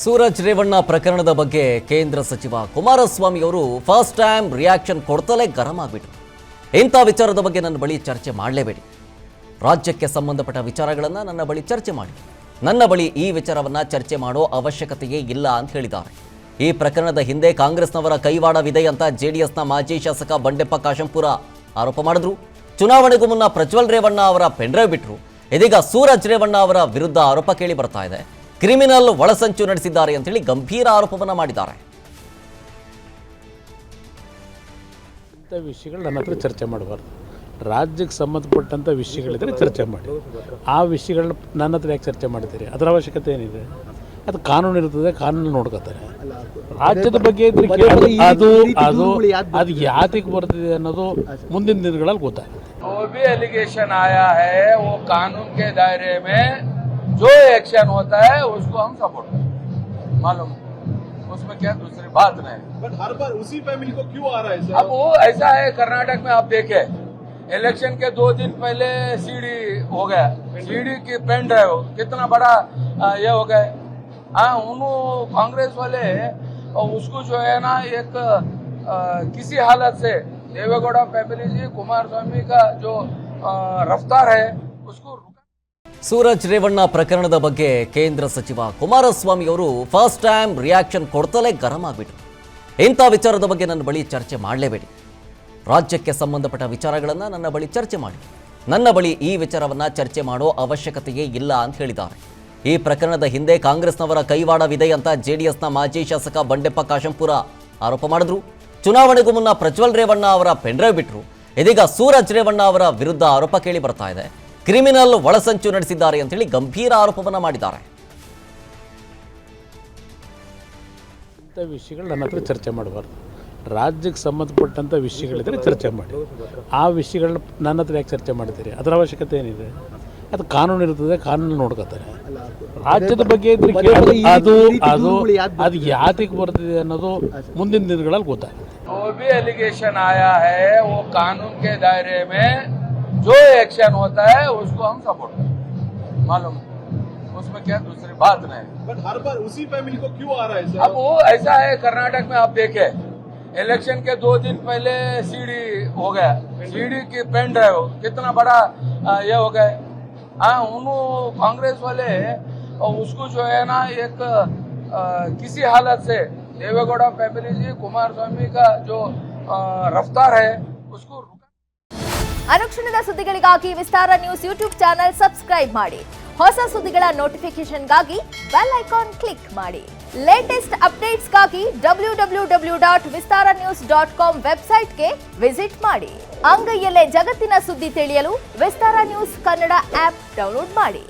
ಸೂರಜ್ ರೇವಣ್ಣ ಪ್ರಕರಣದ ಬಗ್ಗೆ ಕೇಂದ್ರ ಸಚಿವ ಕುಮಾರಸ್ವಾಮಿ ಅವರು ಫಸ್ಟ್ ಟೈಮ್ ರಿಯಾಕ್ಷನ್ ಕೊಡ್ತಲೇ ಗರಂ ಆಗಿಬಿಟ್ರು. ಇಂಥ ವಿಚಾರದ ಬಗ್ಗೆ ನನ್ನ ಬಳಿ ಚರ್ಚೆ ಮಾಡಲೇಬೇಡಿ. ರಾಜ್ಯಕ್ಕೆ ಸಂಬಂಧಪಟ್ಟ ವಿಚಾರಗಳನ್ನು ನನ್ನ ಬಳಿ ಚರ್ಚೆ ಮಾಡಿ. ನನ್ನ ಬಳಿ ಈ ವಿಚಾರವನ್ನು ಚರ್ಚೆ ಮಾಡೋ ಅವಶ್ಯಕತೆಯೇ ಇಲ್ಲ ಅಂತ ಹೇಳಿದ್ದಾರೆ. ಈ ಪ್ರಕರಣದ ಹಿಂದೆ ಕಾಂಗ್ರೆಸ್ನವರ ಕೈವಾಡವಿದೆ ಅಂತ ಜೆಡಿಎಸ್ನ ಮಾಜಿ ಶಾಸಕ ಬಂಡೆಪ್ಪ ಕಾಶಂಪುರ ಆರೋಪ ಮಾಡಿದ್ರು. ಚುನಾವಣೆಗೂ ಮುನ್ನ ಪ್ರಜ್ವಲ್ ರೇವಣ್ಣ ಅವರ ಪೆನ್ಡ್ರೈವ್ ಬಿಟ್ಟರು. ಇದೀಗ ಸೂರಜ್ ರೇವಣ್ಣ ಅವರ ವಿರುದ್ಧ ಆರೋಪ ಕೇಳಿ ಬರ್ತಾ ಇದೆ. ಕ್ರಿಮಿನಲ್ ಒಳಸಂಚು ನಡೆಸಿದ್ದಾರೆ ಅಂತ ಹೇಳಿ ಗಂಭೀರ ಆರೋಪವನ್ನು ಮಾಡಿದ್ದಾರೆ. ಇಂಥ ವಿಷಯಗಳು ನನ್ನ ಹತ್ರ ಚರ್ಚೆ ಮಾಡಬಾರ್ದು. ರಾಜ್ಯಕ್ಕೆ ಸಂಬಂಧಪಟ್ಟಂಥ ವಿಷಯಗಳಿದ್ರೆ ಚರ್ಚೆ ಮಾಡಿ. ಆ ವಿಷಯಗಳನ್ನ ನನ್ನ ಹತ್ರ ಯಾಕೆ ಚರ್ಚೆ ಮಾಡ್ತೀರಿ? ಅದರ ಅವಶ್ಯಕತೆ ಏನಿದೆ? ಅದು ಕಾನೂನು ಇರ್ತದೆ, ಕಾನೂನು ನೋಡ್ಕೋತಾರೆ. ರಾಜ್ಯದ ಬಗ್ಗೆ ಅದು ಯಾತಿಗೆ ಬರ್ತಿದೆ ಅನ್ನೋದು ಮುಂದಿನ ದಿನಗಳಲ್ಲಿ ಗೊತ್ತಾಗುತ್ತೆ. जो भी एलिगेशन आया है वो कानून के दायरे में जो एक्शन होता है उसको हम सपोर्ट करते, मालूम, उसमें क्या दूसरी बात नहीं. बट हर बार उसी फैमिली को क्यों आ रहा है सर? अब वो ऐसा है, कर्नाटक में आप देखे इलेक्शन के 2 दिन पहले सीडी हो गया, सीडी की पेन ड्राइव कितना बड़ा ये हो गया. हाँ, उन्होंने कांग्रेस वाले उसको जो है ना एक किसी हालत से देवेगौड़ा फैमिली जी कुमारस्वामी का जो रफ्तार है उसको. ಸೂರಜ್ ರೇವಣ್ಣ ಪ್ರಕರಣದ ಬಗ್ಗೆ ಕೇಂದ್ರ ಸಚಿವ ಕುಮಾರಸ್ವಾಮಿ ಅವರು ಫಸ್ಟ್ ಟೈಮ್ ರಿಯಾಕ್ಷನ್ ಕೊಡ್ತಲೇ ಗರಂ ಆಗಿಬಿಟ್ರು. ಇಂಥ ವಿಚಾರದ ಬಗ್ಗೆ ನನ್ನ ಬಳಿ ಚರ್ಚೆ ಮಾಡಲೇಬೇಡಿ. ರಾಜ್ಯಕ್ಕೆ ಸಂಬಂಧಪಟ್ಟ ವಿಚಾರಗಳನ್ನು ನನ್ನ ಬಳಿ ಚರ್ಚೆ ಮಾಡಿ. ನನ್ನ ಬಳಿ ಈ ವಿಚಾರವನ್ನು ಚರ್ಚೆ ಮಾಡೋ ಅವಶ್ಯಕತೆಯೇ ಇಲ್ಲ ಅಂತ ಹೇಳಿದ್ದಾರೆ. ಈ ಪ್ರಕರಣದ ಹಿಂದೆ ಕಾಂಗ್ರೆಸ್ನವರ ಕೈವಾಡವಿದೆ ಅಂತ ಜೆಡಿಎಸ್ನ ಮಾಜಿ ಶಾಸಕ ಬಂಡೆಪ್ಪ ಕಾಶಂಪುರ ಆರೋಪ ಮಾಡಿದ್ರು. ಚುನಾವಣೆಗೂ ಮುನ್ನ ಪ್ರಜ್ವಲ್ ರೇವಣ್ಣ ಅವರ ಪೆನ್ಡ್ರೈವ್ ಬಿಟ್ಟರು. ಇದೀಗ ಸೂರಜ್ ರೇವಣ್ಣ ಅವರ ವಿರುದ್ಧ ಆರೋಪ ಕೇಳಿ ಬರ್ತಾ ಇದೆ. ಕ್ರಿಮಿನಲ್ ಒಳಸಂಚು ನಡೆಸಿದ್ದಾರೆ ಅಂತ ಹೇಳಿ ಗಂಭೀರ ಆರೋಪವನ್ನು ಮಾಡಿದ್ದಾರೆ. ಇಂಥ ವಿಷಯಗಳು ನನ್ನ ಹತ್ರ ಚರ್ಚೆ ಮಾಡಬಾರ್ದು. ರಾಜ್ಯಕ್ಕೆ ಸಂಬಂಧಪಟ್ಟಂಥ ವಿಷಯಗಳಿದ್ರೆ ಚರ್ಚೆ ಮಾಡಿ. ಆ ವಿಷಯಗಳನ್ನ ನನ್ನ ಹತ್ರ ಯಾಕೆ ಚರ್ಚೆ ಮಾಡ್ತೀರಿ? ಅದರ ಅವಶ್ಯಕತೆ ಏನಿದೆ? ಅದು ಕಾನೂನು ಇರ್ತದೆ, ಕಾನೂನು ನೋಡ್ಕೋತಾರೆ. ರಾಜ್ಯದ ಬಗ್ಗೆ ಅದು ಯಾತಿಗೆ ಬರ್ತಿದೆ ಅನ್ನೋದು ಮುಂದಿನ ದಿನಗಳಲ್ಲಿ ಗೊತ್ತಾಗುತ್ತೆ. जो भी एलिगेशन आया है वो कानून के दायरे में जो एक्शन होता है उसको हम सपोर्ट करते, मालूम, उसमें क्या दूसरी बात नहीं. बट हर बार उसी फैमिली को क्यों आ रहा है सर? अब वो ऐसा है, कर्नाटक में आप देखे इलेक्शन के 2 दिन पहले सीडी हो गया, सीडी की पेन ड्राइव कितना बड़ा ये हो गया. हाँ, उन्होंने कांग्रेस वाले उसको जो है ना एक किसी हालत से देवेगौड़ा फैमिली जी कुमारस्वामी का जो रफ्तार है उसको. ಅನುಕ್ಷಣದ ಸುದ್ದಿಗಳಿಗಾಗಿ ವಿಸ್ತಾರ ನ್ಯೂಸ್ ಯೂಟ್ಯೂಬ್ ಚಾನೆಲ್ ಸಬ್ಸ್ಕ್ರೈಬ್ ಮಾಡಿ. ಹೊಸ ಸುದ್ದಿಗಳ ನೋಟಿಫಿಕೇಶನ್ಗಾಗಿ ಬೆಲ್ ಐಕಾನ್ ಕ್ಲಿಕ್ ಮಾಡಿ. ಲೇಟೆಸ್ಟ್ ಅಪ್ಡೇಟ್ಸ್ಗಾಗಿ www.vistaranews.com ವೆಬ್ಸೈಟ್ಗೆ ವಿಸಿಟ್ ಮಾಡಿ. ಅಂಗೈಯಲ್ಲೇ ಜಗತ್ತಿನ ಸುದ್ದಿ ತಿಳಿಯಲು ವಿಸ್ತಾರ ನ್ಯೂಸ್ ಕನ್ನಡ ಆಪ್ ಡೌನ್ಲೋಡ್ ಮಾಡಿ.